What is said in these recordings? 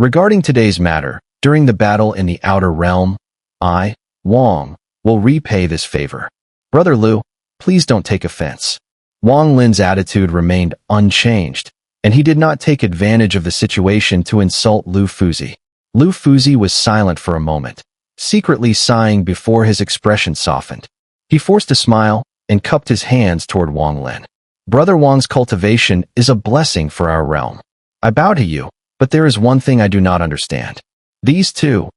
Regarding today's matter, during the battle in the Outer Realm, I, Wang, will repay this favor. Brother Lu, please don't take offense. Wang Lin's attitude remained unchanged, and he did not take advantage of the situation to insult Lu Fuzi. Lu Fuzi was silent for a moment, secretly sighing before his expression softened. He forced a smile and cupped his hands toward Wang Lin. Brother Wang's cultivation is a blessing for our realm. I bow to you, but there is one thing I do not understand. These two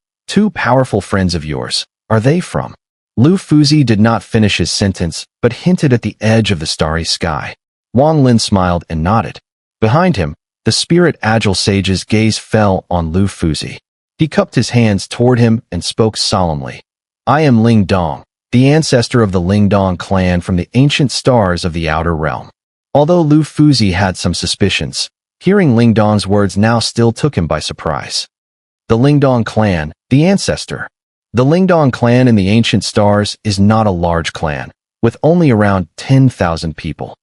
powerful friends of yours, are they from? Lu Fuzi did not finish his sentence, but hinted at the edge of the starry sky. Wang Lin smiled and nodded. Behind him, the spirit agile sage's gaze fell on Lu Fuzi. He cupped his hands toward him and spoke solemnly. I am Ling Dong, the ancestor of the Ling Dong clan from the ancient stars of the Outer Realm. Although Lu Fuzi had some suspicions, hearing Ling Dong's words now still took him by surprise. The Ling Dong clan, the ancestor. The Ling Dong clan in the ancient stars is not a large clan, with only around 10,000 people.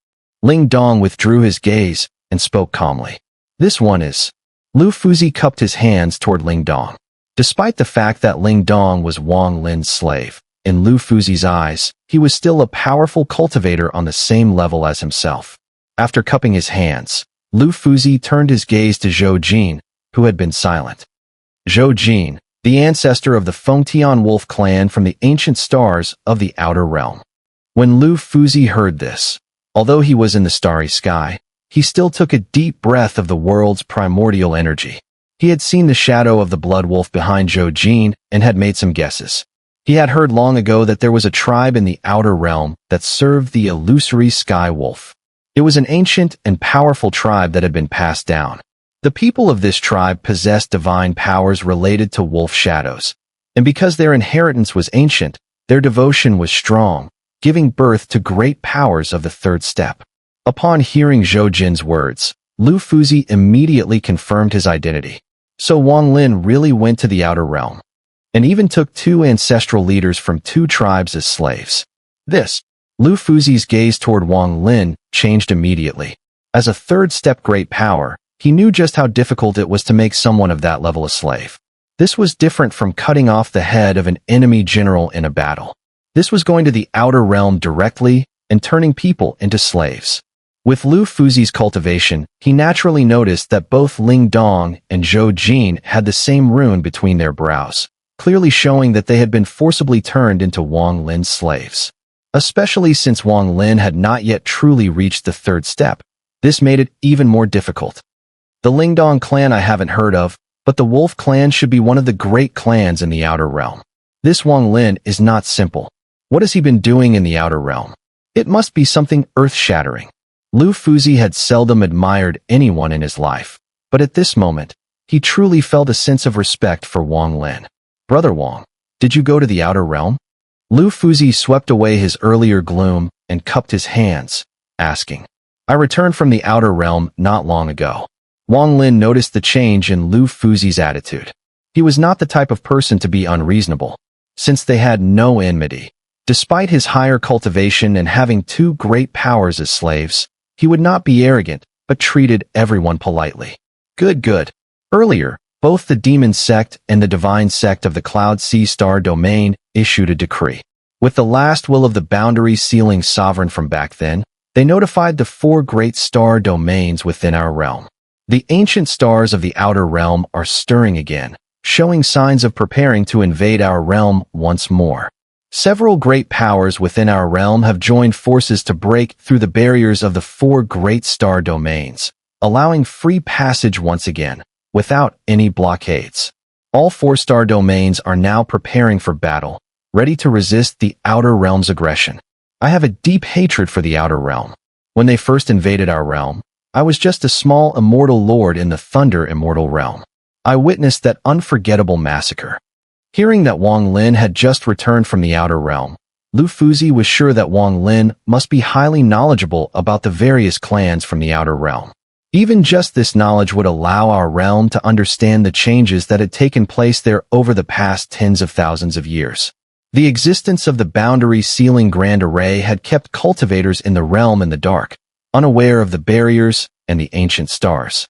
Ling Dong withdrew his gaze and spoke calmly. This one is. Lu Fuzi cupped his hands toward Ling Dong. Despite the fact that Ling Dong was Wang Lin's slave, in Lu Fuzi's eyes, he was still a powerful cultivator on the same level as himself. After cupping his hands, Lu Fuzi turned his gaze to Zhou Jin, who had been silent. Zhou Jin, the ancestor of the Fengtian wolf clan from the ancient stars of the Outer Realm. When Lu Fuzi heard this, although he was in the starry sky, he still took a deep breath of the world's primordial energy. He had seen the shadow of the blood wolf behind Zhou Jin and had made some guesses. He had heard long ago that there was a tribe in the Outer Realm that served the illusory sky wolf. It was an ancient and powerful tribe that had been passed down. The people of this tribe possessed divine powers related to wolf shadows, and because their inheritance was ancient, their devotion was strong, giving birth to great powers of the third step. Upon hearing Zhou Jin's words, Lu Fuzi immediately confirmed his identity. So Wang Lin really went to the Outer Realm, and even took 2 ancestral leaders from 2 tribes as slaves. Lu Fuzi's gaze toward Wang Lin changed immediately. As a third-step great power, he knew just how difficult it was to make someone of that level a slave. This was different from cutting off the head of an enemy general in a battle. This was going to the Outer Realm directly and turning people into slaves. With Lu Fuzi's cultivation, he naturally noticed that both Ling Dong and Zhou Jin had the same rune between their brows, clearly showing that they had been forcibly turned into Wang Lin's slaves. Especially since Wang Lin had not yet truly reached the third step, this made it even more difficult. The Ling Dong clan I haven't heard of, but the Wolf clan should be one of the great clans in the Outer Realm. This Wang Lin is not simple. What has he been doing in the Outer Realm? It must be something earth-shattering. Lu Fuzi had seldom admired anyone in his life, but at this moment, he truly felt a sense of respect for Wang Lin. Brother Wang, did you go to the Outer Realm? Lu Fuzi swept away his earlier gloom and cupped his hands, asking. I returned from the Outer Realm not long ago. Wang Lin noticed the change in Lu Fuzi's attitude. He was not the type of person to be unreasonable, since they had no enmity. Despite his higher cultivation and having 2 great powers as slaves, he would not be arrogant, but treated everyone politely. Good. Earlier, both the demon sect and the divine sect of the Cloud Sea Star domain issued a decree. With the last will of the boundary sealing sovereign from back then, they notified the 4 great star domains within our realm. The ancient stars of the Outer Realm are stirring again, showing signs of preparing to invade our realm once more. Several great powers within our realm have joined forces to break through the barriers of the 4 great star domains, allowing free passage once again, without any blockades. All 4 star domains are now preparing for battle, ready to resist the Outer Realm's aggression. I have a deep hatred for the Outer Realm. When they first invaded our realm, I was just a small immortal lord in the Thunder Immortal realm. I witnessed that unforgettable massacre. Hearing that Wang Lin had just returned from the Outer Realm, Lu Fuzi was sure that Wang Lin must be highly knowledgeable about the various clans from the Outer Realm. Even just this knowledge would allow our realm to understand the changes that had taken place there over the past tens of thousands of years. The existence of the boundary sealing grand array had kept cultivators in the realm in the dark, unaware of the barriers and the ancient stars.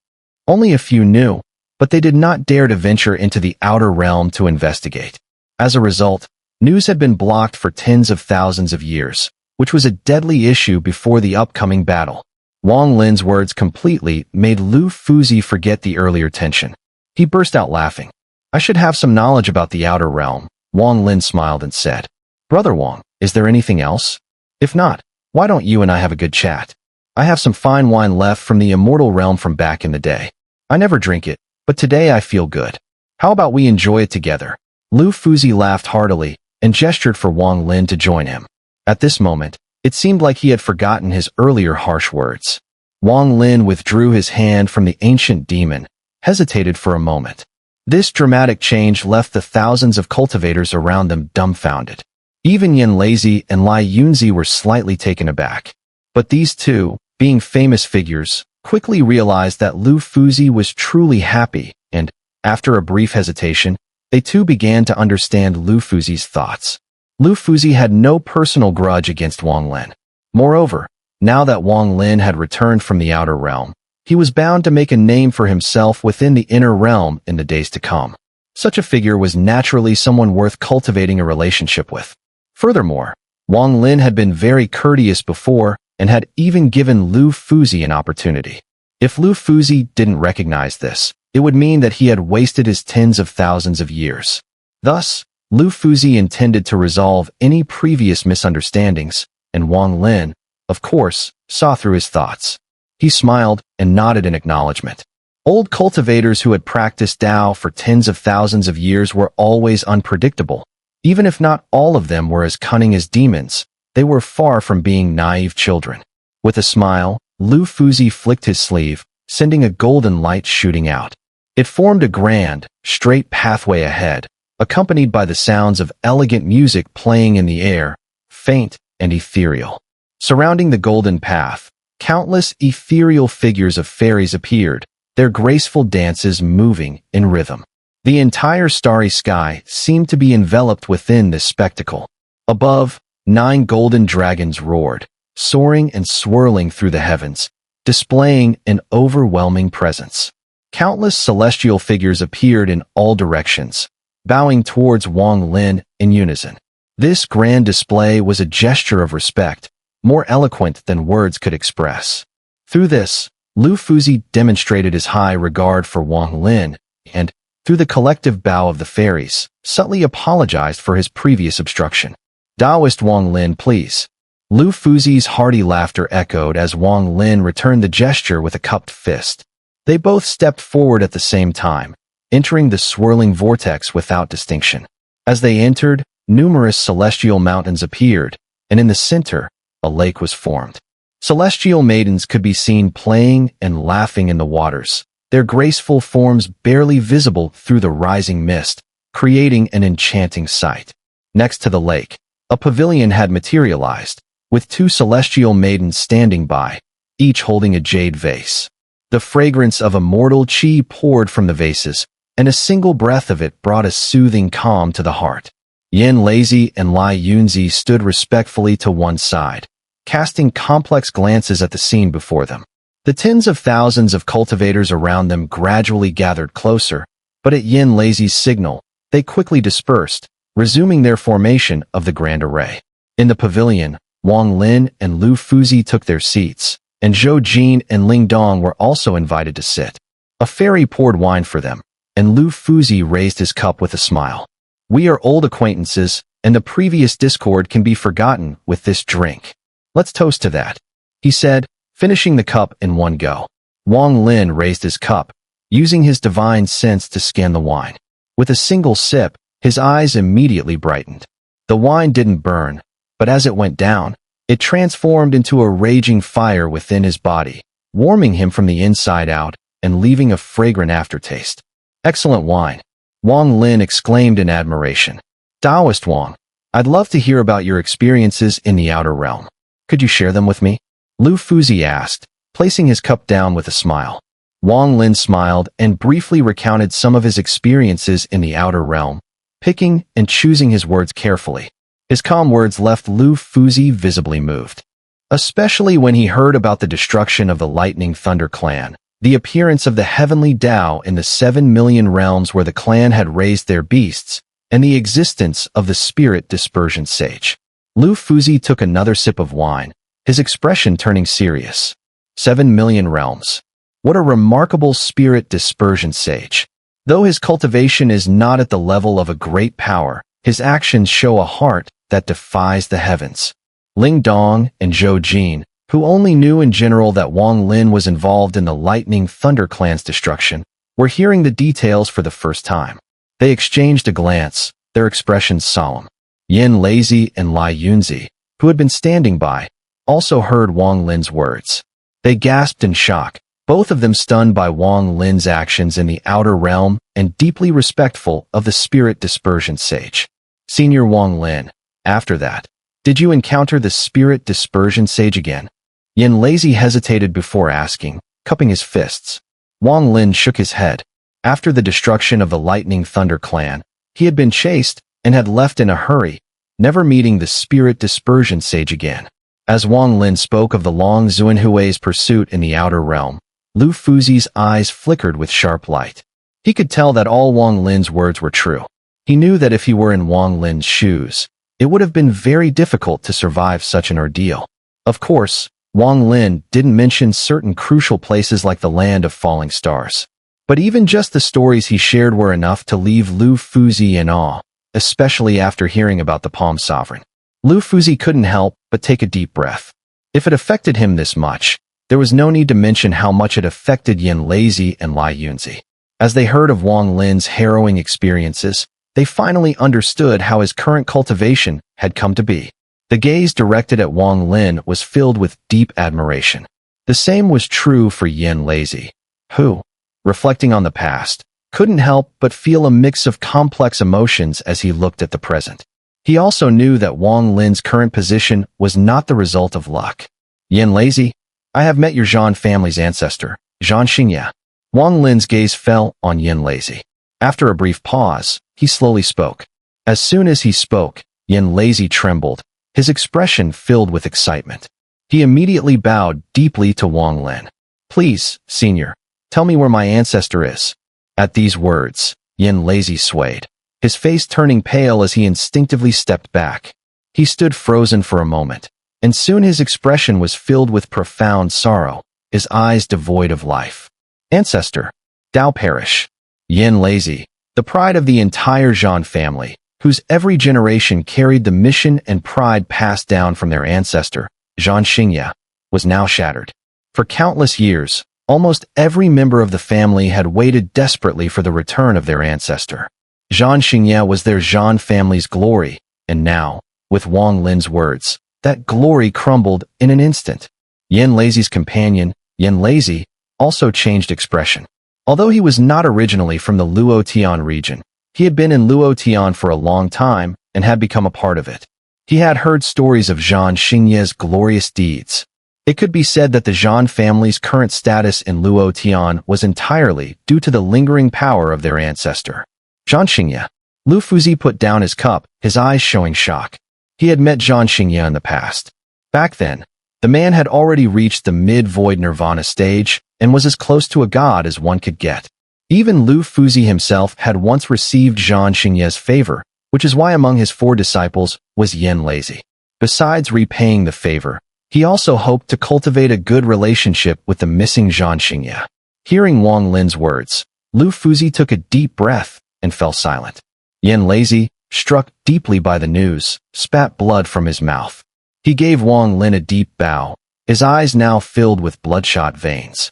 Only a few knew, but they did not dare to venture into the outer realm to investigate. As a result, news had been blocked for tens of thousands of years, which was a deadly issue before the upcoming battle. Wang Lin's words completely made Lu Fuzi forget the earlier tension. He burst out laughing. "I should have some knowledge about the outer realm." Wang Lin smiled and said, "Brother Wang, is there anything else? If not, why don't you and I have a good chat? I have some fine wine left from the immortal realm from back in the day. I never drink it, but today I feel good. How about we enjoy it together?" Lu Fuzi laughed heartily and gestured for Wang Lin to join him. At this moment, it seemed like he had forgotten his earlier harsh words. Wang Lin withdrew his hand from the ancient demon, hesitated for a moment. This dramatic change left the thousands of cultivators around them dumbfounded. Even Yin Lazy and Lai Yunzi were slightly taken aback. But these two, being famous figures, quickly realized that Lu Fuzi was truly happy, and, after a brief hesitation, they too began to understand Lu Fuzi's thoughts. Lu Fuzi had no personal grudge against Wang Lin. Moreover, now that Wang Lin had returned from the outer realm, he was bound to make a name for himself within the inner realm in the days to come. Such a figure was naturally someone worth cultivating a relationship with. Furthermore, Wang Lin had been very courteous before and had even given Lu Fuzi an opportunity. If Lu Fuzi didn't recognize this, it would mean that he had wasted his tens of thousands of years. Thus, Lu Fuzi intended to resolve any previous misunderstandings, and Wang Lin, of course, saw through his thoughts. He smiled and nodded in acknowledgement. Old cultivators who had practiced Tao for tens of thousands of years were always unpredictable. Even if not all of them were as cunning as demons, they were far from being naive children. With a smile, Lu Fuzi flicked his sleeve, sending a golden light shooting out. It formed a grand, straight pathway ahead, accompanied by the sounds of elegant music playing in the air, faint and ethereal. Surrounding the golden path, countless ethereal figures of fairies appeared, their graceful dances moving in rhythm. The entire starry sky seemed to be enveloped within this spectacle. Above, 9 golden dragons roared, soaring and swirling through the heavens, displaying an overwhelming presence. Countless celestial figures appeared in all directions, bowing towards Wang Lin in unison. This grand display was a gesture of respect, more eloquent than words could express. Through this, Lu Fuzi demonstrated his high regard for Wang Lin, and, through the collective bow of the fairies, subtly apologized for his previous obstruction. "Taoist Wang Lin, please." Lu Fuzi's hearty laughter echoed as Wang Lin returned the gesture with a cupped fist. They both stepped forward at the same time, entering the swirling vortex without distinction. As they entered, numerous celestial mountains appeared, and in the center, a lake was formed. Celestial maidens could be seen playing and laughing in the waters, their graceful forms barely visible through the rising mist, creating an enchanting sight. Next to the lake, a pavilion had materialized, with 2 celestial maidens standing by, each holding a jade vase. The fragrance of immortal qi poured from the vases, and a single breath of it brought a soothing calm to the heart. Yin Lazy and Lai Yunzi stood respectfully to one side, casting complex glances at the scene before them. The tens of thousands of cultivators around them gradually gathered closer, but at Yin Lazy's signal, they quickly dispersed, resuming their formation of the grand array. In the pavilion, Wang Lin and Lu Fuzi took their seats, and Zhou Jin and Ling Dong were also invited to sit. A fairy poured wine for them, and Lu Fuzi raised his cup with a smile. "We are old acquaintances, and the previous discord can be forgotten with this drink. Let's toast to that," he said, finishing the cup in one go. Wang Lin raised his cup, using his divine sense to scan the wine. With a single sip, his eyes immediately brightened. The wine didn't burn, but as it went down, it transformed into a raging fire within his body, warming him from the inside out and leaving a fragrant aftertaste. "Excellent wine," Wang Lin exclaimed in admiration. "Taoist Wang, I'd love to hear about your experiences in the outer realm. Could you share them with me?" Lu Fuzi asked, placing his cup down with a smile. Wang Lin smiled and briefly recounted some of his experiences in the outer realm, picking and choosing his words carefully. His calm words left Lu Fuzi visibly moved. Especially when he heard about the destruction of the Lightning Thunder clan, The appearance of the heavenly Tao in the 7 million realms where the clan had raised their beasts, and the existence of the spirit dispersion sage. Lu Fuzi took another sip of wine, his expression turning serious. 7 million realms. What a remarkable spirit dispersion sage. Though his cultivation is not at the level of a great power, his actions show a heart that defies the heavens. Ling Dong and Zhou Jin, who only knew in general that Wang Lin was involved in the Lightning Thunder clan's destruction, were hearing the details for the first time. They exchanged a glance, their expressions solemn. Yin Lazy and Lai Yunzi, who had been standing by, also heard Wang Lin's words. They gasped in shock, both of them stunned by Wang Lin's actions in the outer realm and deeply respectful of the spirit dispersion sage. Senior Wang Lin, after that, did you encounter the spirit dispersion sage again? Yin Lazy hesitated before asking, cupping his fists. Wang Lin shook his head. After the destruction of the Lightning Thunder clan, he had been chased and had left in a hurry, never meeting the spirit dispersion sage again. As Wang Lin spoke of the Long Xuanhui's pursuit in the outer realm, Lu Fuzi's eyes flickered with sharp light. He could tell that all Wang Lin's words were true. He knew that if he were in Wang Lin's shoes, it would have been very difficult to survive such an ordeal. Of course, Wang Lin didn't mention certain crucial places like the Land of Falling Stars. But even just the stories he shared were enough to leave Lu Fuzi in awe, especially after hearing about the Palm Sovereign. Lu Fuzi couldn't help but take a deep breath. If it affected him this much, there was no need to mention how much it affected Yin Lazy and Lai Yunzi. As they heard of Wang Lin's harrowing experiences, they finally understood how his current cultivation had come to be. The gaze directed at Wang Lin was filled with deep admiration. The same was true for Yin Lazy, who, reflecting on the past, couldn't help but feel a mix of complex emotions as he looked at the present. He also knew that Wang Lin's current position was not the result of luck. Yin Lazy, I have met your Zhan family's ancestor, Zhan Xingye. Wang Lin's gaze fell on Yin Lazy. After a brief pause, he slowly spoke. As soon as he spoke, Yin Lazy trembled, his expression filled with excitement. He immediately bowed deeply to Wang Lin. Please, senior, tell me where my ancestor is. At these words, Yin Lazy swayed, his face turning pale as he instinctively stepped back. He stood frozen for a moment, and soon his expression was filled with profound sorrow, his eyes devoid of life. Ancestor, Dao Parish. Yin Lazy, the pride of the entire Zhan family, whose every generation carried the mission and pride passed down from their ancestor, Zhan Xingye, was now shattered. For countless years, almost every member of the family had waited desperately for the return of their ancestor. Zhan Xingye was their Zhan family's glory, and now, with Wang Lin's words, that glory crumbled in an instant. Yin Lazy's companion, Yin Lazy, also changed expression. Although he was not originally from the Luotian region, he had been in Luotian for a long time and had become a part of it. He had heard stories of Zhan Xingye's glorious deeds. It could be said that the Zhan family's current status in Luotian was entirely due to the lingering power of their ancestor. Zhan Xingye. Lu Fuzi put down his cup, his eyes showing shock. He had met Zhan Xingye in the past. Back then, the man had already reached the mid-void nirvana stage and was as close to a god as one could get. Even Lu Fuzi himself had once received Zhan Xingye's favor, which is why among his 4 disciples was Yin Lazy. Besides repaying the favor, he also hoped to cultivate a good relationship with the missing Zhan Xingye. Hearing Wang Lin's words, Lu Fuzi took a deep breath and fell silent. Yin Lazy, struck deeply by the news, spat blood from his mouth. He gave Wang Lin a deep bow, his eyes now filled with bloodshot veins.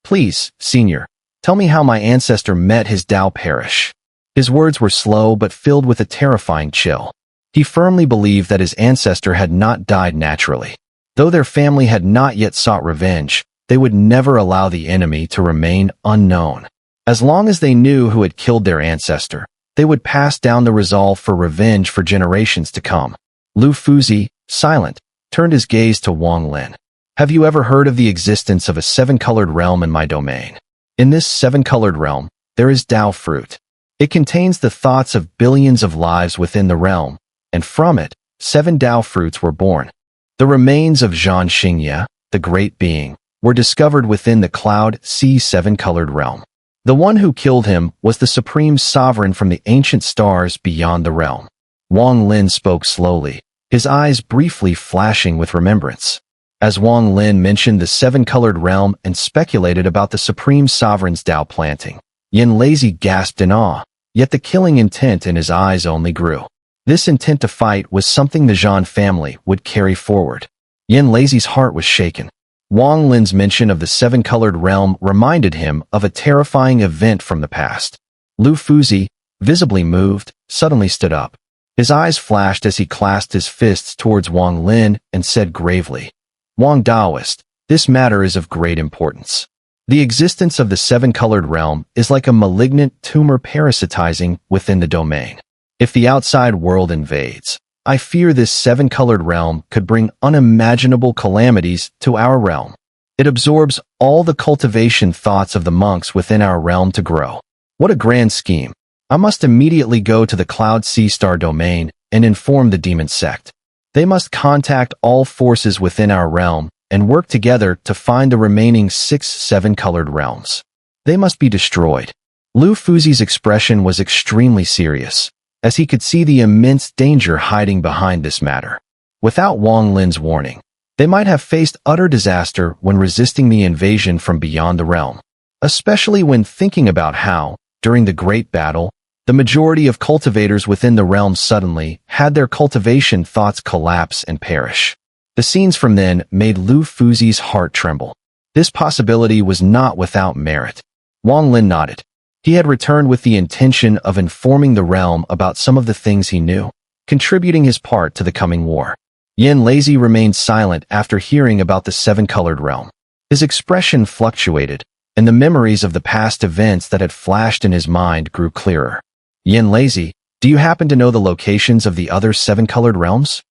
Please, senior, tell me how my ancestor met his Dao Parish. His words were slow but filled with a terrifying chill. He firmly believed that his ancestor had not died naturally. Though their family had not yet sought revenge, they would never allow the enemy to remain unknown. As long as they knew who had killed their ancestor, they would pass down the resolve for revenge for generations to come. Lu Fuzi, silent, turned his gaze to Wang Lin. Have you ever heard of the existence of a 7-colored realm in my domain? In this 7-colored realm, there is Dao fruit. It contains the thoughts of billions of lives within the realm, and from it, 7 Dao fruits were born. The remains of Zhan Xingye, the great being, were discovered within the Cloud Sea seven-colored realm. The one who killed him was the supreme sovereign from the ancient stars beyond the realm. Wang Lin spoke slowly, his eyes briefly flashing with remembrance. As Wang Lin mentioned the seven-colored realm and speculated about the supreme sovereign's Dao planting, Yin Lazy gasped in awe, yet the killing intent in his eyes only grew. This intent to fight was something the Zhan family would carry forward. Yin Lazy's heart was shaken. Wang Lin's mention of the seven-colored realm reminded him of a terrifying event from the past. Lu Fuzi, visibly moved, suddenly stood up. His eyes flashed as he clasped his fists towards Wang Lin and said gravely, "Wang Daoist, this matter is of great importance. The existence of the seven-colored realm is like a malignant tumor parasitizing within the domain. If the outside world invades, I fear this seven-colored realm could bring unimaginable calamities to our realm. It absorbs all the cultivation thoughts of the monks within our realm to grow. What a grand scheme. I must immediately go to the Cloud Sea Star domain and inform the demon sect. They must contact all forces within our realm and work together to find the remaining 6 seven-colored realms. They must be destroyed." Lu Fuzi's expression was extremely serious, as he could see the immense danger hiding behind this matter. Without Wang Lin's warning, they might have faced utter disaster when resisting the invasion from beyond the realm, especially when thinking about how, during the Great Battle, the majority of cultivators within the realm suddenly had their cultivation thoughts collapse and perish. The scenes from then made Lu Fuzi's heart tremble. This possibility was not without merit. Wang Lin nodded. He had returned with the intention of informing the realm about some of the things he knew, contributing his part to the coming war. Yin Lazy remained silent after hearing about the seven-colored realm. His expression fluctuated, and the memories of the past events that had flashed in his mind grew clearer. "Yin Lazy, do you happen to know the locations of the other seven-colored realms?"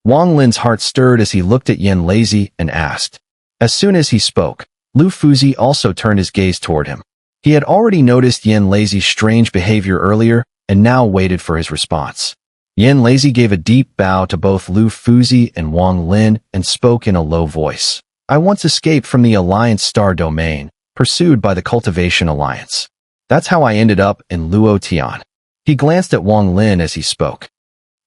Wang Lin's heart stirred as he looked at Yin Lazy and asked. As soon as he spoke, Lu Fuzi also turned his gaze toward him. He had already noticed Yin Lazy's strange behavior earlier and now waited for his response. Yin Lazy gave a deep bow to both Lu Fuzi and Wang Lin and spoke in a low voice. "I once escaped from the Alliance Star domain, pursued by the Cultivation Alliance. That's how I ended up in Luo Tian." He glanced at Wang Lin as he spoke.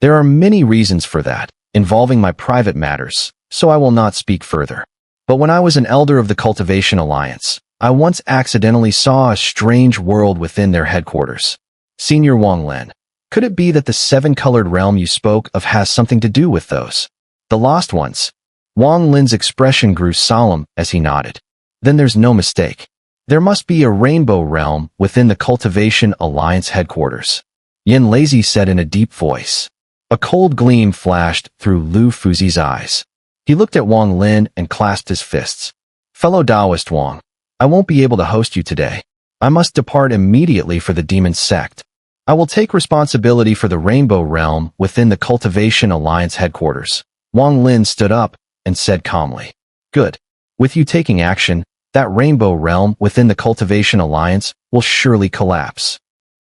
"There are many reasons for that, involving my private matters, so I will not speak further. But when I was an elder of the Cultivation Alliance, I once accidentally saw a strange world within their headquarters. Senior Wang Lin, could it be that the seven-colored realm you spoke of has something to do with those? The lost ones?" Wang Lin's expression grew solemn as he nodded. "Then there's no mistake. There must be a rainbow realm within the Cultivation Alliance headquarters," Yin Lazy said in a deep voice. A cold gleam flashed through Lu Fuzi's eyes. He looked at Wang Lin and clasped his fists. "Fellow Taoist Wang, I won't be able to host you today. I must depart immediately for the demon sect. I will take responsibility for the Rainbow Realm within the Cultivation Alliance headquarters." Wang Lin stood up and said calmly, "Good. With you taking action, that Rainbow Realm within the Cultivation Alliance will surely collapse."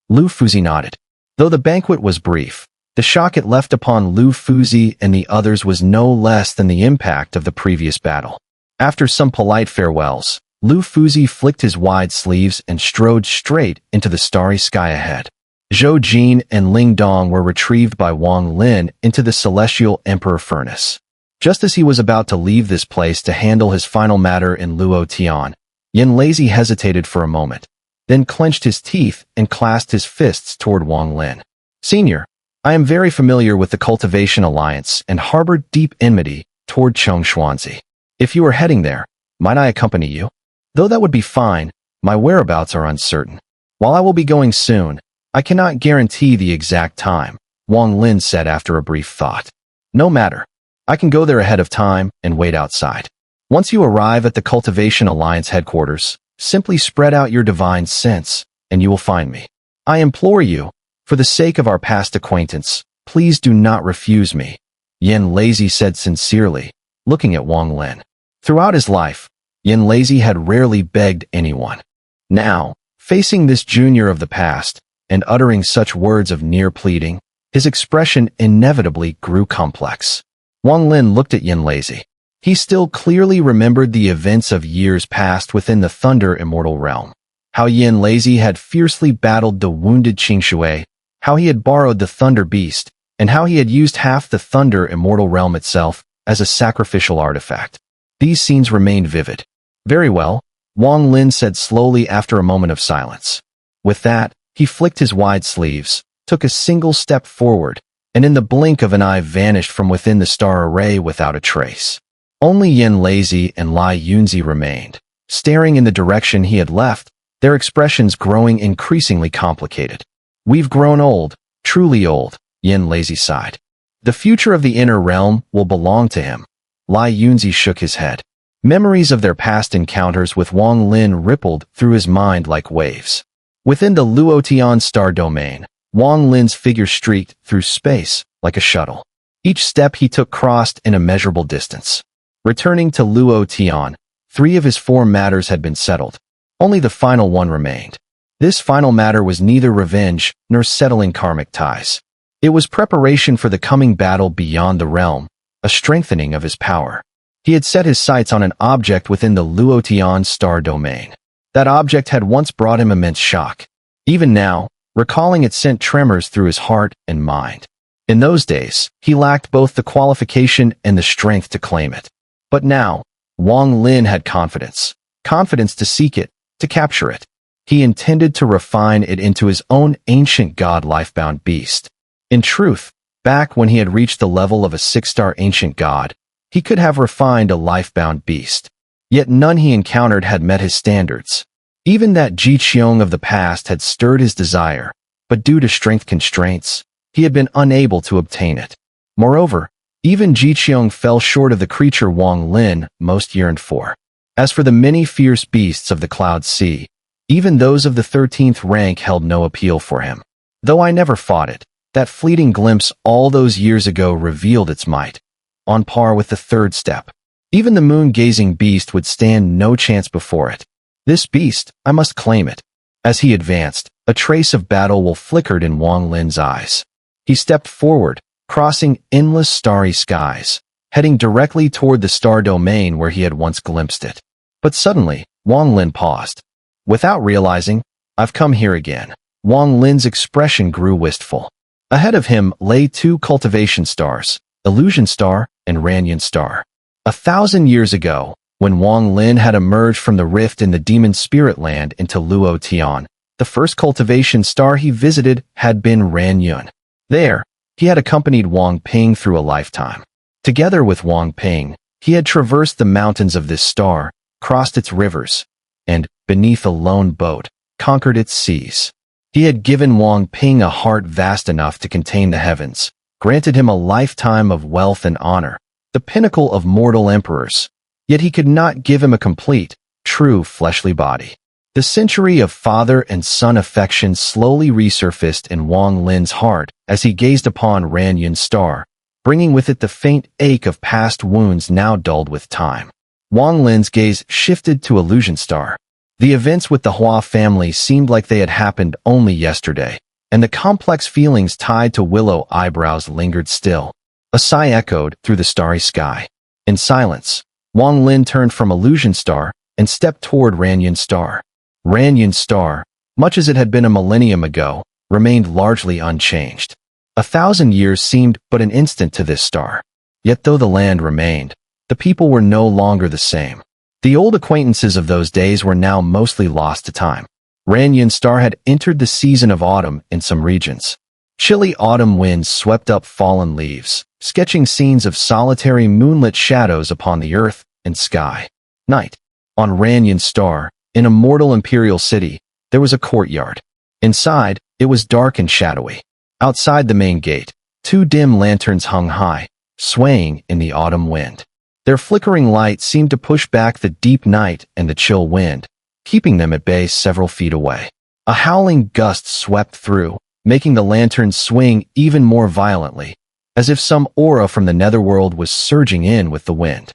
Lu Fuzi nodded. Though the banquet was brief, the shock it left upon Lu Fuzi and the others was no less than the impact of the previous battle. After some polite farewells, Lu Fuzi flicked his wide sleeves and strode straight into the starry sky ahead. Zhou Jin and Ling Dong were retrieved by Wang Lin into the Celestial Emperor Furnace. Just as he was about to leave this place to handle his final matter in Luo Tian, Yin Lazy hesitated for a moment, then clenched his teeth and clasped his fists toward Wang Lin. "Senior, I am very familiar with the Cultivation Alliance and harbor deep enmity toward Chongxuanzi. If you are heading there, might I accompany you? Though that would be fine, my whereabouts are uncertain. While I will be going soon, I cannot guarantee the exact time," Wang Lin said after a brief thought. "No matter. I can go there ahead of time and wait outside. Once you arrive at the Cultivation Alliance headquarters, simply spread out your divine sense, and you will find me. I implore you, for the sake of our past acquaintance, please do not refuse me," Yin Lazy said sincerely, looking at Wang Lin. Throughout his life, Yin Lazy had rarely begged anyone. Now, facing this junior of the past, and uttering such words of near pleading, his expression inevitably grew complex. Wang Lin looked at Yin Lazy. He still clearly remembered the events of years past within the Thunder Immortal realm. How Yin Lazy had fiercely battled the wounded Qingshui, how he had borrowed the Thunder Beast, and how he had used half the Thunder Immortal realm itself as a sacrificial artifact. These scenes remained vivid. Very well, Wang Lin said slowly after a moment of silence. With that, he flicked his wide sleeves, took a single step forward, and in the blink of an eye vanished from within the star array without a trace. Only Yin Lazy and Lai Yunzi remained, staring in the direction he had left, their expressions growing increasingly complicated. We've grown old, truly old, Yin Lazy sighed. The future of the inner realm will belong to him. Lai Yunzi shook his head. Memories of their past encounters with Wang Lin rippled through his mind like waves. Within the Luotian star domain, Wang Lin's figure streaked through space like a shuttle. Each step he took crossed an immeasurable distance. Returning to Luotian, 3 of his 4 matters had been settled. Only the final one remained. This final matter was neither revenge nor settling karmic ties. It was preparation for the coming battle beyond the realm, a strengthening of his power. He had set his sights on an object within the Luotian star domain. That object had once brought him immense shock. Even now, recalling it sent tremors through his heart and mind. In those days, he lacked both the qualification and the strength to claim it. But now, Wang Lin had confidence. Confidence to seek it, to capture it. He intended to refine it into his own ancient god life-bound beast. In truth, back when he had reached the level of a 6-star ancient god, he could have refined a life-bound beast. Yet none he encountered had met his standards. Even that Ji Qiong of the past had stirred his desire, but due to strength constraints, he had been unable to obtain it. Moreover, even Ji Qiong fell short of the creature Wang Lin most yearned for. As for the many fierce beasts of the Cloud Sea, even those of the 13th rank held no appeal for him. Though I never fought it, that fleeting glimpse all those years ago revealed its might, on par with the 3rd step. Even the moon-gazing beast would stand no chance before it. This beast, I must claim it. As he advanced, a trace of battle flickered in Wang Lin's eyes. He stepped forward, crossing endless starry skies, heading directly toward the star domain where he had once glimpsed it. But suddenly, Wang Lin paused. Without realizing, I've come here again. Wang Lin's expression grew wistful. Ahead of him lay 2 cultivation stars, Illusion Star and Renegade Star. 1,000 years ago, when Wang Lin had emerged from the rift in the demon spirit land into Luo Tian, the first cultivation star he visited had been Renegade. There, he had accompanied Wang Ping through a lifetime. Together with Wang Ping, he had traversed the mountains of this star, crossed its rivers, and, beneath a lone boat, conquered its seas. He had given Wang Ping a heart vast enough to contain the heavens, granted him a lifetime of wealth and honor, the pinnacle of mortal emperors. Yet he could not give him a complete, true fleshly body. The century of father and son affection slowly resurfaced in Wang Lin's heart as he gazed upon Renegade Star, bringing with it the faint ache of past wounds now dulled with time. Wang Lin's gaze shifted to Illusion Star. The events with the Hua family seemed like they had happened only yesterday, and the complex feelings tied to Willow eyebrows lingered still. A sigh echoed through the starry sky. In silence, Wang Lin turned from Illusion Star and stepped toward Renegade Star. Renegade Star, much as it had been a millennium ago, remained largely unchanged. 1,000 years seemed but an instant to this star. Yet though the land remained, the people were no longer the same. The old acquaintances of those days were now mostly lost to time. Renegade Star had entered the season of autumn in some regions. Chilly autumn winds swept up fallen leaves, sketching scenes of solitary moonlit shadows upon the earth and sky. Night. On Renegade Star, in a mortal imperial city, there was a courtyard. Inside, it was dark and shadowy. Outside the main gate, 2 dim lanterns hung high, swaying in the autumn wind. Their flickering light seemed to push back the deep night and the chill wind, keeping them at bay several feet away. A howling gust swept through, making the lanterns swing even more violently, as if some aura from the netherworld was surging in with the wind.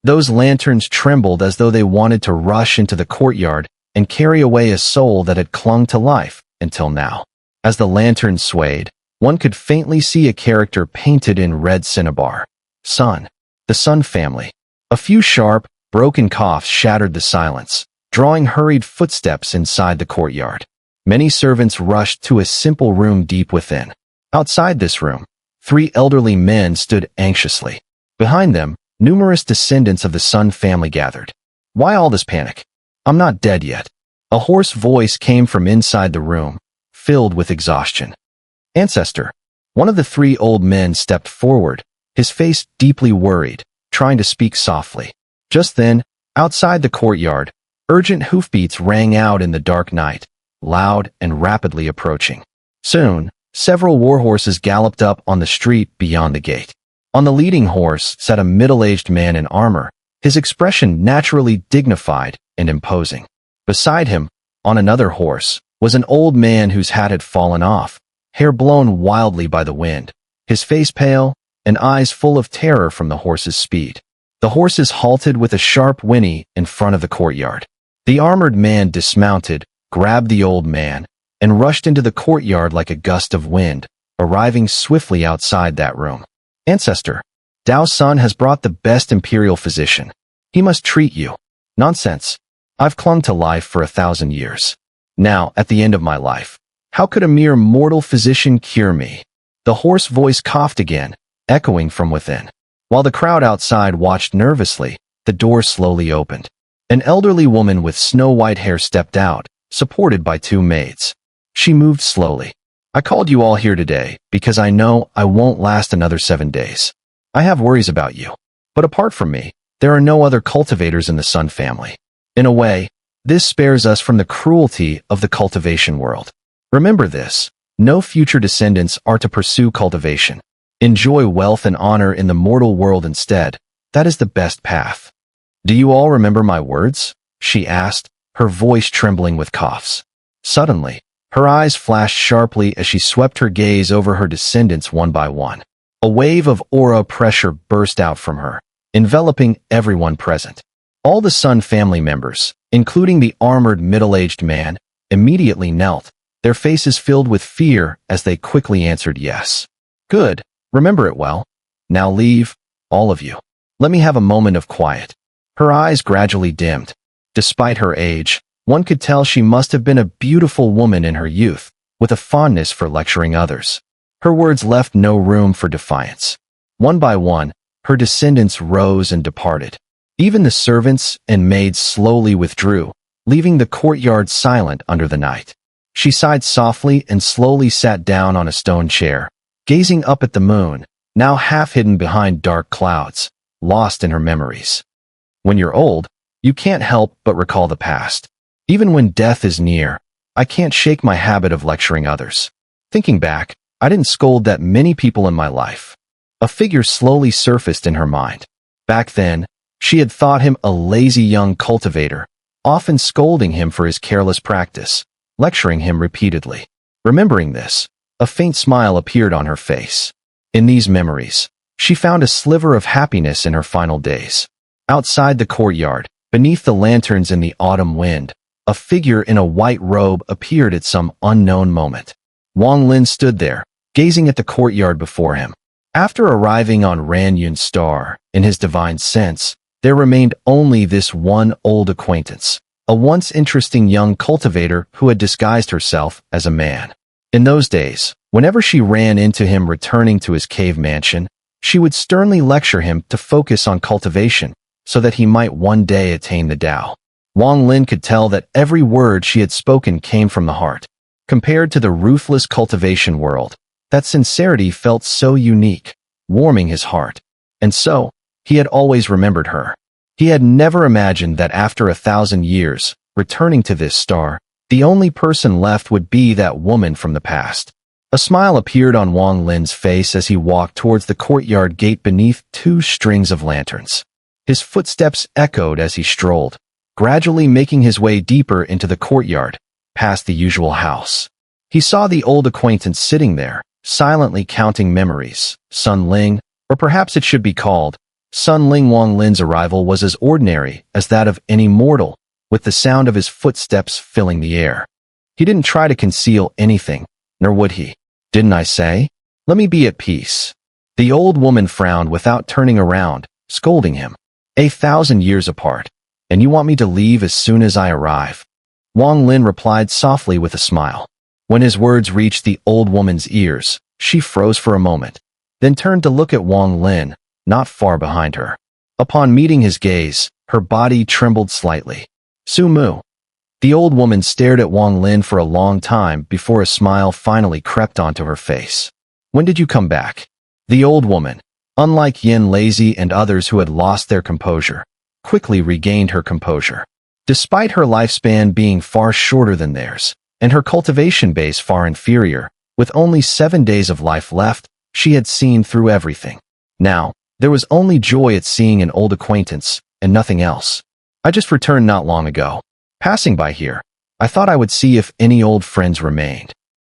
Those lanterns trembled as though they wanted to rush into the courtyard and carry away a soul that had clung to life until now. As the lanterns swayed, one could faintly see a character painted in red cinnabar. Sun. The Sun family. A few sharp, broken coughs shattered the silence, drawing hurried footsteps inside the courtyard. Many servants rushed to a simple room deep within. Outside this room, 3 elderly men stood anxiously. Behind them, numerous descendants of the Sun family gathered. Why all this panic? I'm not dead yet. A hoarse voice came from inside the room, filled with exhaustion. Ancestor. One of the 3 old men stepped forward, his face deeply worried, trying to speak softly. Just then, outside the courtyard, urgent hoofbeats rang out in the dark night, loud and rapidly approaching. Soon, several warhorses galloped up on the street beyond the gate. On the leading horse sat a middle-aged man in armor, his expression naturally dignified and imposing. Beside him, on another horse, was an old man whose hat had fallen off, hair blown wildly by the wind, his face pale, and eyes full of terror from the horse's speed. The horses halted with a sharp whinny in front of the courtyard. The armored man dismounted, grabbed the old man, and rushed into the courtyard like a gust of wind, arriving swiftly outside that room. Ancestor, Dao's son has brought the best imperial physician. He must treat you. Nonsense. I've clung to life for 1,000 years. Now, at the end of my life, how could a mere mortal physician cure me? The hoarse voice coughed again, echoing from within. While the crowd outside watched nervously, the door slowly opened. An elderly woman with snow-white hair stepped out, supported by 2 maids. She moved slowly. I called you all here today because I know I won't last another 7 days. I have worries about you. But apart from me, there are no other cultivators in the Sun family. In a way, this spares us from the cruelty of the cultivation world. Remember this, no future descendants are to pursue cultivation. Enjoy wealth and honor in the mortal world instead. That is the best path. Do you all remember my words? She asked, her voice trembling with coughs. Suddenly, her eyes flashed sharply as she swept her gaze over her descendants one by one. A wave of aura pressure burst out from her, enveloping everyone present. All the Sun family members, including the armored middle-aged man, immediately knelt, their faces filled with fear as they quickly answered yes. Good. Remember it well. Now leave, all of you. Let me have a moment of quiet. Her eyes gradually dimmed. Despite her age, one could tell she must have been a beautiful woman in her youth, with a fondness for lecturing others. Her words left no room for defiance. One by one, her descendants rose and departed. Even the servants and maids slowly withdrew, leaving the courtyard silent under the night. She sighed softly and slowly sat down on a stone chair, gazing up at the moon, now half hidden behind dark clouds, lost in her memories. When you're old, you can't help but recall the past. Even when death is near, I can't shake my habit of lecturing others. Thinking back, I didn't scold that many people in my life. A figure slowly surfaced in her mind. Back then, she had thought him a lazy young cultivator, often scolding him for his careless practice, lecturing him repeatedly. Remembering this, a faint smile appeared on her face. In these memories, she found a sliver of happiness in her final days. Outside the courtyard, beneath the lanterns in the autumn wind, a figure in a white robe appeared at some unknown moment. Wang Lin stood there, gazing at the courtyard before him. After arriving on Ranyun's star, in his divine sense, there remained only this one old acquaintance, a once interesting young cultivator who had disguised herself as a man. In those days, whenever she ran into him returning to his cave mansion, she would sternly lecture him to focus on cultivation, so that he might one day attain the Tao. Wang Lin could tell that every word she had spoken came from the heart. Compared to the ruthless cultivation world, that sincerity felt so unique, warming his heart. And so, he had always remembered her. He had never imagined that after 1,000 years, returning to this star, the only person left would be that woman from the past. A smile appeared on Wang Lin's face as he walked towards the courtyard gate beneath 2 strings of lanterns. His footsteps echoed as he strolled, gradually making his way deeper into the courtyard, past the usual house. He saw the old acquaintance sitting there, silently counting memories. Sun Ling, or perhaps it should be called, Sun Ling. Wang Lin's arrival was as ordinary as that of any mortal, with the sound of his footsteps filling the air. He didn't try to conceal anything, nor would he. Didn't I say? Let me be at peace. The old woman frowned without turning around, scolding him. 1,000 years apart, and you want me to leave as soon as I arrive? Wang Lin replied softly with a smile. When his words reached the old woman's ears, she froze for a moment, then turned to look at Wang Lin, not far behind her. Upon meeting his gaze, her body trembled slightly. Su Mu. The old woman stared at Wang Lin for a long time before a smile finally crept onto her face. When did you come back? The old woman, unlike Yin Lazy and others who had lost their composure, quickly regained her composure. Despite her lifespan being far shorter than theirs, and her cultivation base far inferior, with only 7 days of life left, she had seen through everything. Now, there was only joy at seeing an old acquaintance, and nothing else. I just returned not long ago. Passing by here, I thought I would see if any old friends remained.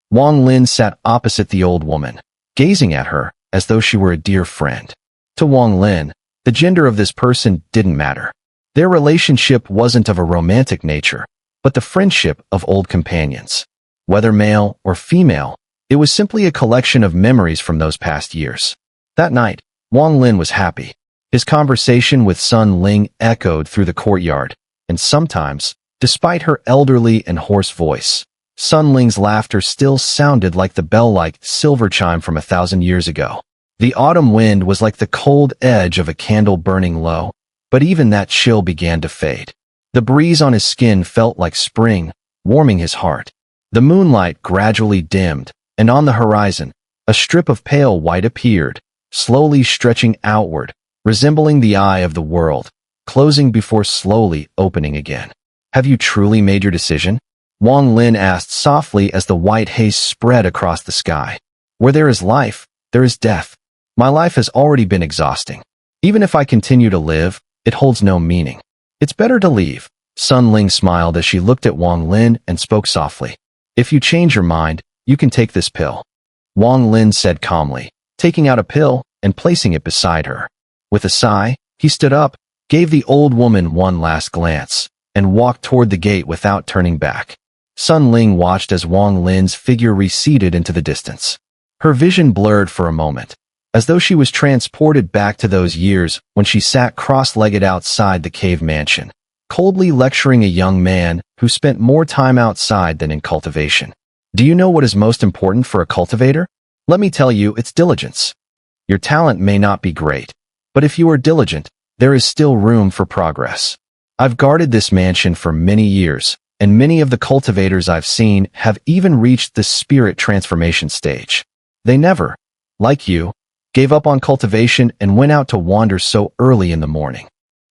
Wang Lin sat opposite the old woman, gazing at her as though she were a dear friend. To Wang Lin, the gender of this person didn't matter. Their relationship wasn't of a romantic nature, but the friendship of old companions. Whether male or female, it was simply a collection of memories from those past years. That night, Wang Lin was happy. His conversation with Sun Ling echoed through the courtyard, and sometimes, despite her elderly and hoarse voice, Sun Ling's laughter still sounded like the bell-like silver chime from 1,000 years ago. The autumn wind was like the cold edge of a candle burning low, but even that chill began to fade. The breeze on his skin felt like spring, warming his heart. The moonlight gradually dimmed, and on the horizon, a strip of pale white appeared, slowly stretching outward, resembling the eye of the world, closing before slowly opening again. Have you truly made your decision? Wang Lin asked softly as the white haze spread across the sky. Where there is life, there is death. My life has already been exhausting. Even if I continue to live, it holds no meaning. It's better to leave. Sun Ling smiled as she looked at Wang Lin and spoke softly. If you change your mind, you can take this pill. Wang Lin said calmly, taking out a pill and placing it beside her. With a sigh, he stood up, gave the old woman one last glance, and walked toward the gate without turning back. Sun Ling watched as Wang Lin's figure receded into the distance. Her vision blurred for a moment, as though she was transported back to those years when she sat cross-legged outside the cave mansion, coldly lecturing a young man who spent more time outside than in cultivation. Do you know what is most important for a cultivator? Let me tell you, it's diligence. Your talent may not be great, but if you are diligent, there is still room for progress. I've guarded this mansion for many years, and many of the cultivators I've seen have even reached the spirit transformation stage. They never, like you, gave up on cultivation and went out to wander so early in the morning.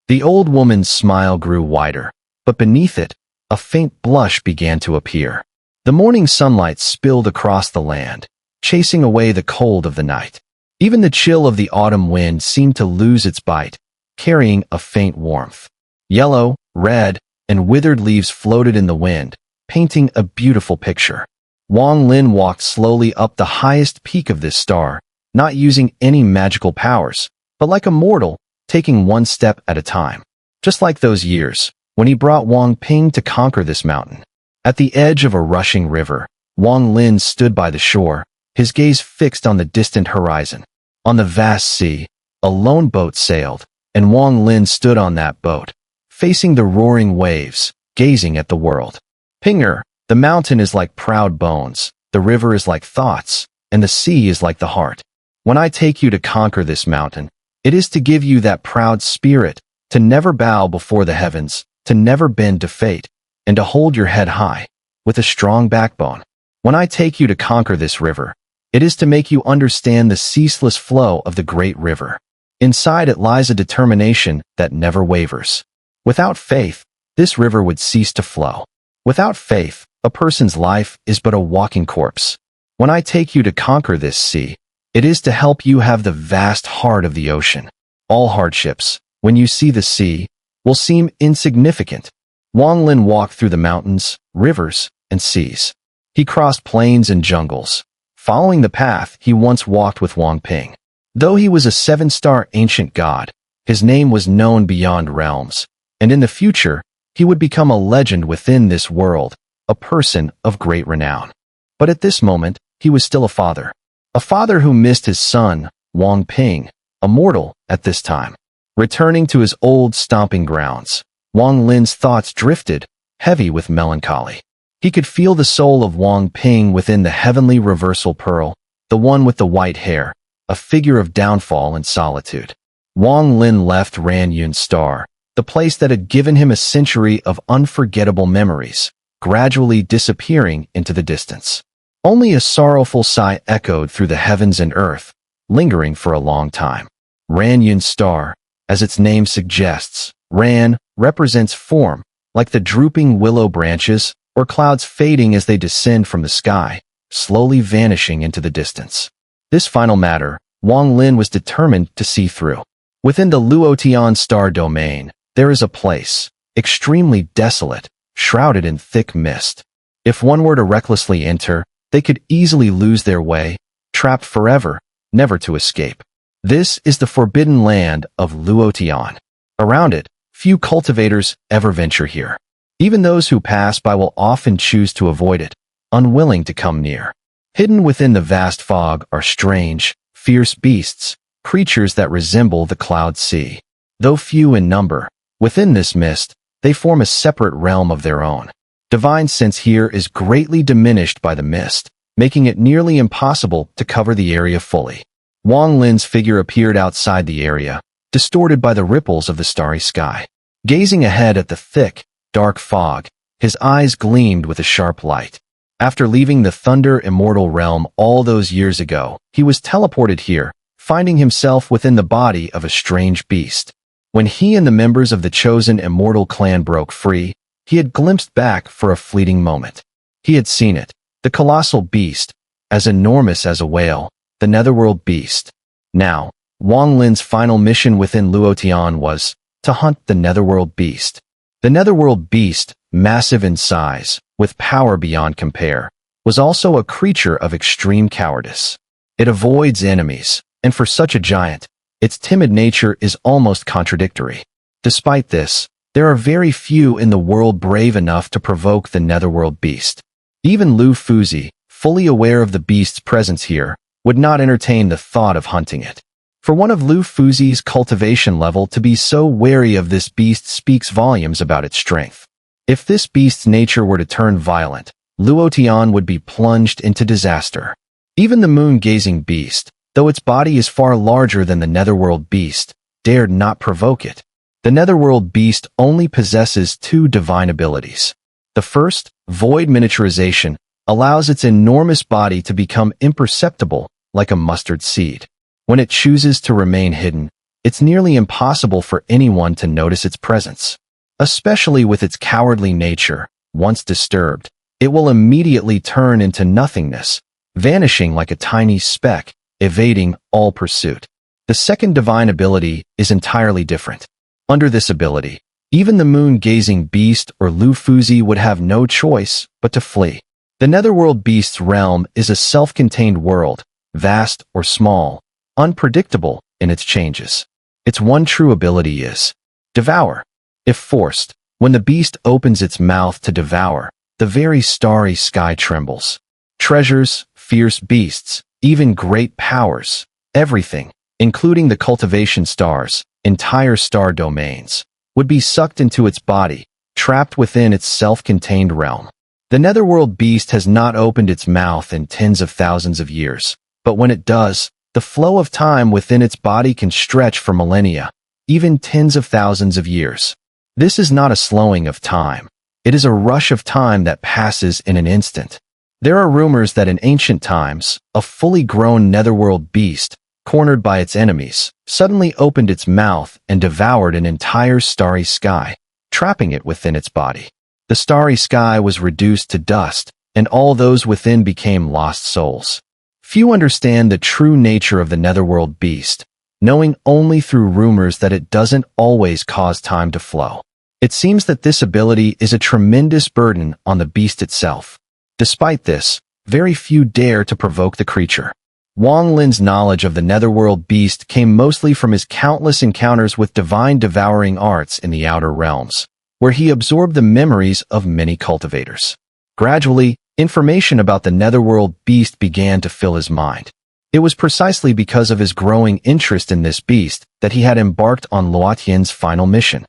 The old woman's smile grew wider, but beneath it, a faint blush began to appear. The morning sunlight spilled across the land, chasing away the cold of the night. Even the chill of the autumn wind seemed to lose its bite, carrying a faint warmth. Yellow, red, and withered leaves floated in the wind, painting a beautiful picture. Wang Lin walked slowly up the highest peak of this star, not using any magical powers, but like a mortal, taking one step at a time. Just like those years, when he brought Wang Ping to conquer this mountain. At the edge of a rushing river, Wang Lin stood by the shore, his gaze fixed on the distant horizon. On the vast sea, a lone boat sailed, and Wang Lin stood on that boat, facing the roaring waves, gazing at the world. Xun'er, the mountain is like proud bones, the river is like thoughts, and the sea is like the heart. When I take you to conquer this mountain, it is to give you that proud spirit, to never bow before the heavens, to never bend to fate, and to hold your head high, with a strong backbone. When I take you to conquer this river, it is to make you understand the ceaseless flow of the great river. Inside it lies a determination that never wavers. Without faith, this river would cease to flow. Without faith, a person's life is but a walking corpse. When I take you to conquer this sea, it is to help you have the vast heart of the ocean. All hardships, when you see the sea, will seem insignificant. Wang Lin walked through the mountains, rivers, and seas. He crossed plains and jungles, following the path he once walked with Wang Ping. Though he was a 7-star ancient god, his name was known beyond realms, and in the future, he would become a legend within this world, a person of great renown. But at this moment, he was still a father who missed his son, Wang Ping, a mortal at this time. Returning to his old stomping grounds, Wang Lin's thoughts drifted, heavy with melancholy. He could feel the soul of Wang Ping within the heavenly reversal pearl, the one with the white hair, a figure of downfall and solitude. Wang Lin left Ranyun's star, the place that had given him a century of unforgettable memories, gradually disappearing into the distance. Only a sorrowful sigh echoed through the heavens and earth, lingering for a long time. Ranyun's star, as its name suggests, Ran represents form, like the drooping willow branches or clouds fading as they descend from the sky, slowly vanishing into the distance. This final matter, Wang Lin was determined to see through. Within the Luotian star domain, there is a place, extremely desolate, shrouded in thick mist. If one were to recklessly enter, they could easily lose their way, trapped forever, never to escape. This is the forbidden land of Luotian. Around it, few cultivators ever venture here. Even those who pass by will often choose to avoid it, unwilling to come near. Hidden within the vast fog are strange, fierce beasts, creatures that resemble the cloud sea. Though few in number, within this mist, they form a separate realm of their own. Divine sense here is greatly diminished by the mist, making it nearly impossible to cover the area fully. Wang Lin's figure appeared outside the area, distorted by the ripples of the starry sky. Gazing ahead at the thick, dark fog, his eyes gleamed with a sharp light. After leaving the Thunder Immortal realm all those years ago, he was teleported here, finding himself within the body of a strange beast. When he and the members of the chosen Immortal clan broke free, he had glimpsed back for a fleeting moment. He had seen it, the colossal beast, as enormous as a whale, the netherworld beast. Now, Wang Lin's final mission within Luotian was to hunt the netherworld beast. The netherworld beast, massive in size, with power beyond compare, was also a creature of extreme cowardice. It avoids enemies, and for such a giant, its timid nature is almost contradictory. Despite this, there are very few in the world brave enough to provoke the netherworld beast. Even Lu Fuzi, fully aware of the beast's presence here, would not entertain the thought of hunting it. For one of Lu Fuzi's cultivation level to be so wary of this beast speaks volumes about its strength. If this beast's nature were to turn violent, Luotian would be plunged into disaster. Even the moon-gazing beast, though its body is far larger than the netherworld beast, dared not provoke it. The netherworld beast only possesses two divine abilities. The first, void miniaturization, allows its enormous body to become imperceptible, like a mustard seed. When it chooses to remain hidden, it's nearly impossible for anyone to notice its presence. Especially with its cowardly nature, once disturbed, it will immediately turn into nothingness, vanishing like a tiny speck, evading all pursuit. The second divine ability is entirely different. Under this ability, even the moon-gazing beast or Lu Fuzi would have no choice but to flee. The netherworld beast's realm is a self-contained world, vast or small, unpredictable in its changes. Its one true ability is devour. If forced, when the beast opens its mouth to devour, the very starry sky trembles. Treasures, fierce beasts, even great powers, everything, including the cultivation stars, entire star domains, would be sucked into its body, trapped within its self-contained realm. The netherworld beast has not opened its mouth in tens of thousands of years, but when it does, the flow of time within its body can stretch for millennia, even tens of thousands of years. This is not a slowing of time. It is a rush of time that passes in an instant. There are rumors that in ancient times, a fully grown netherworld beast, cornered by its enemies, suddenly opened its mouth and devoured an entire starry sky, trapping it within its body. The starry sky was reduced to dust, and all those within became lost souls. Few understand the true nature of the netherworld beast, knowing only through rumors that it doesn't always cause time to flow. It seems that this ability is a tremendous burden on the beast itself. Despite this, very few dare to provoke the creature. Wang Lin's knowledge of the netherworld beast came mostly from his countless encounters with divine devouring arts in the outer realms, where he absorbed the memories of many cultivators. Gradually, information about the netherworld beast began to fill his mind. It was precisely because of his growing interest in this beast that he had embarked on Luo Tian's final mission.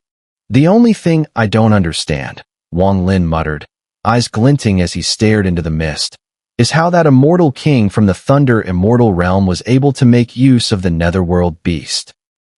"The only thing I don't understand," Wang Lin muttered, eyes glinting as he stared into the mist, "is how that immortal king from the Thunder Immortal realm was able to make use of the netherworld beast."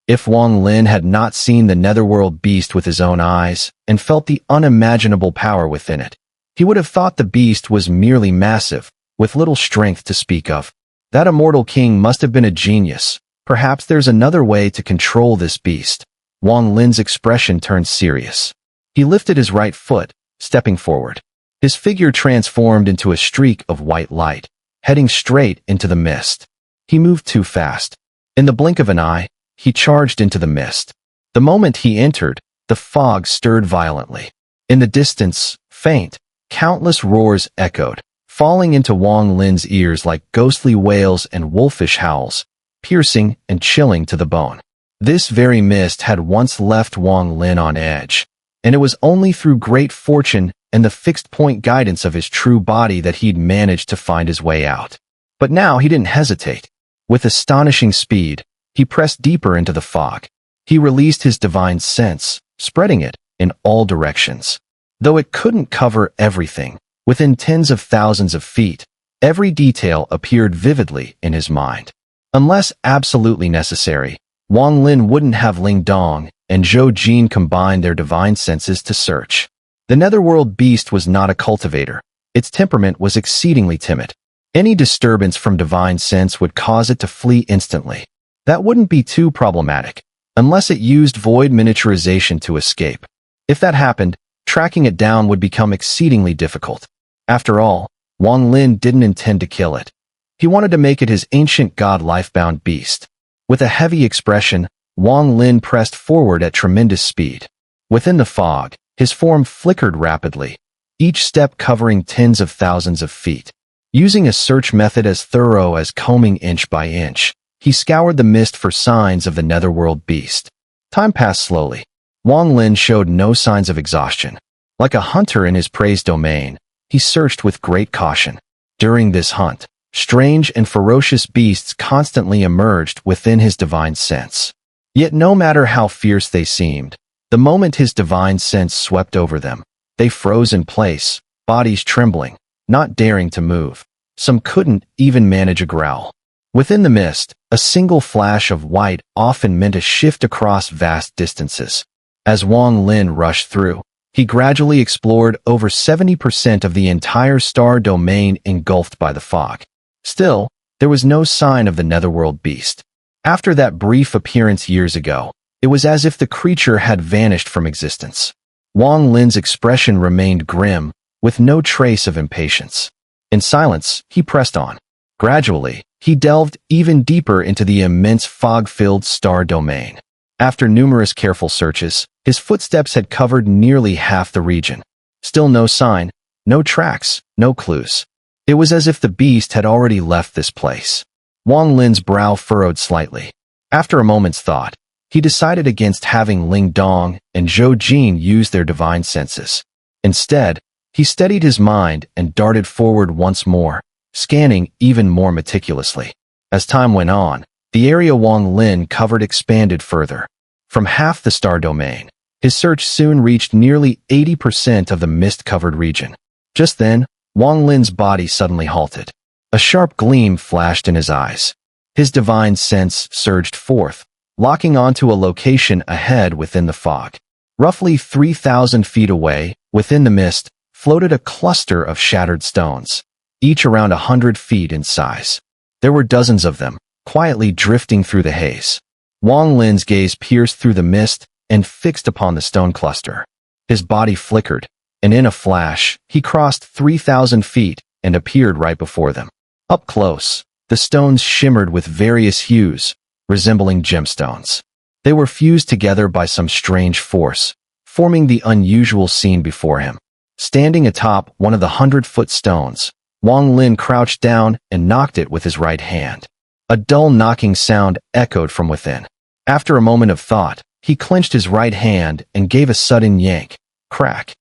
If Wang Lin had not seen the netherworld beast with his own eyes and felt the unimaginable power within it, he would have thought the beast was merely massive, with little strength to speak of. That immortal king must have been a genius. Perhaps there's another way to control this beast. Wang Lin's expression turned serious. He lifted his right foot, stepping forward. His figure transformed into a streak of white light, heading straight into the mist. He moved too fast. In the blink of an eye, he charged into the mist. The moment he entered, the fog stirred violently. In the distance, faint, countless roars echoed, falling into Wang Lin's ears like ghostly wails and wolfish howls, piercing and chilling to the bone. This very mist had once left Wang Lin on edge, and it was only through great fortune and the fixed-point guidance of his true body that he'd managed to find his way out. But now he didn't hesitate. With astonishing speed, he pressed deeper into the fog. He released his divine sense, spreading it in all directions. Though it couldn't cover everything, within tens of thousands of feet, every detail appeared vividly in his mind. Unless absolutely necessary, Wang Lin wouldn't have Ling Dong and Zhou Jin combine their divine senses to search. The netherworld beast was not a cultivator. Its temperament was exceedingly timid. Any disturbance from divine sense would cause it to flee instantly. That wouldn't be too problematic, unless it used void miniaturization to escape. If that happened, tracking it down would become exceedingly difficult. After all, Wang Lin didn't intend to kill it. He wanted to make it his ancient god life-bound beast. With a heavy expression, Wang Lin pressed forward at tremendous speed. Within the fog, his form flickered rapidly, each step covering tens of thousands of feet. Using a search method as thorough as combing inch by inch, he scoured the mist for signs of the netherworld beast. Time passed slowly. Wang Lin showed no signs of exhaustion. Like a hunter in his prey's domain, he searched with great caution. During this hunt, strange and ferocious beasts constantly emerged within his divine sense. Yet no matter how fierce they seemed, the moment his divine sense swept over them, they froze in place, bodies trembling, not daring to move. Some couldn't even manage a growl. Within the mist, a single flash of white often meant a shift across vast distances. As Wang Lin rushed through, he gradually explored over 70% of the entire star domain engulfed by the fog. Still, there was no sign of the netherworld beast. After that brief appearance years ago, it was as if the creature had vanished from existence. Wang Lin's expression remained grim, with no trace of impatience. In silence, he pressed on. Gradually, he delved even deeper into the immense fog-filled star domain. After numerous careful searches, his footsteps had covered nearly half the region. Still no sign, no tracks, no clues. It was as if the beast had already left this place. Wang Lin's brow furrowed slightly. After a moment's thought, he decided against having Ling Dong and Zhou Jin use their divine senses. Instead, he steadied his mind and darted forward once more, scanning even more meticulously. As time went on, the area Wang Lin covered expanded further. From half the star domain, his search soon reached nearly 80% of the mist-covered region. Just then, Wang Lin's body suddenly halted. A sharp gleam flashed in his eyes. His divine sense surged forth, locking onto a location ahead within the fog. Roughly 3,000 feet away, within the mist, floated a cluster of shattered stones, each around 100 feet in size. There were dozens of them, quietly drifting through the haze. Wang Lin's gaze pierced through the mist and fixed upon the stone cluster. His body flickered, and in a flash, he crossed 3,000 feet and appeared right before them. Up close, the stones shimmered with various hues, resembling gemstones. They were fused together by some strange force, forming the unusual scene before him. Standing atop one of the 100-foot stones, Wang Lin crouched down and knocked it with his right hand. A dull knocking sound echoed from within. After a moment of thought, he clenched his right hand and gave a sudden yank, crack,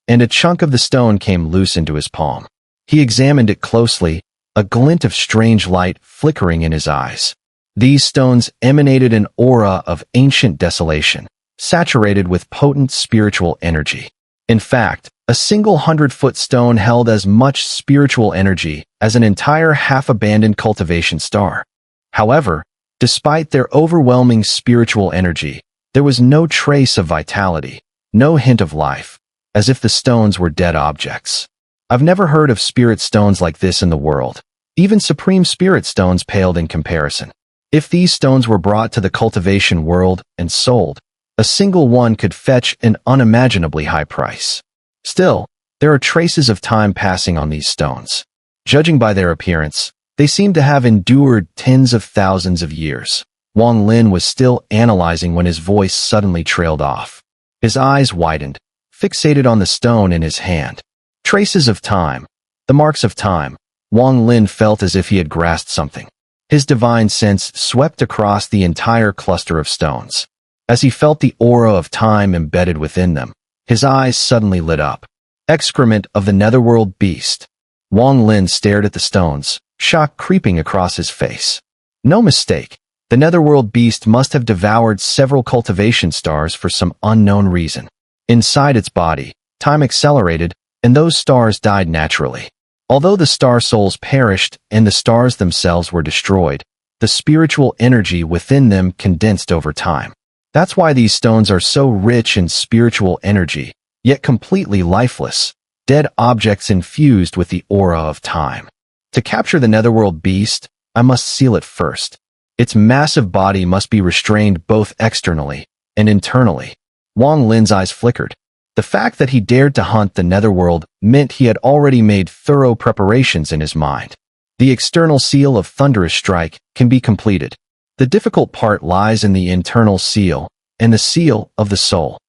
and a chunk of the stone came loose into his palm. He examined it closely, a glint of strange light flickering in his eyes. These stones emanated an aura of ancient desolation, saturated with potent spiritual energy. In fact, a single 100-foot stone held as much spiritual energy as an entire half-abandoned cultivation star. However, despite their overwhelming spiritual energy, there was no trace of vitality, no hint of life, as if the stones were dead objects. I've never heard of spirit stones like this in the world. Even supreme spirit stones paled in comparison. If these stones were brought to the cultivation world and sold, a single one could fetch an unimaginably high price. Still, there are traces of time passing on these stones. Judging by their appearance, they seem to have endured tens of thousands of years. Wang Lin was still analyzing when his voice suddenly trailed off. His eyes widened, fixated on the stone in his hand. Traces of time. The marks of time. Wang Lin felt as if he had grasped something. His divine sense swept across the entire cluster of stones. As he felt the aura of time embedded within them, his eyes suddenly lit up. Excrement of the netherworld beast. Wang Lin stared at the stones, shock creeping across his face. No mistake. The netherworld beast must have devoured several cultivation stars for some unknown reason. Inside its body, time accelerated, and those stars died naturally. Although the star souls perished and the stars themselves were destroyed, the spiritual energy within them condensed over time. That's why these stones are so rich in spiritual energy, yet completely lifeless, dead objects infused with the aura of time. To capture the netherworld beast, I must seal it first. Its massive body must be restrained both externally and internally. Wang Lin's eyes flickered. The fact that he dared to hunt the netherworld meant he had already made thorough preparations in his mind. The external seal of thunderous strike can be completed. The difficult part lies in the internal seal, and the seal of the soul.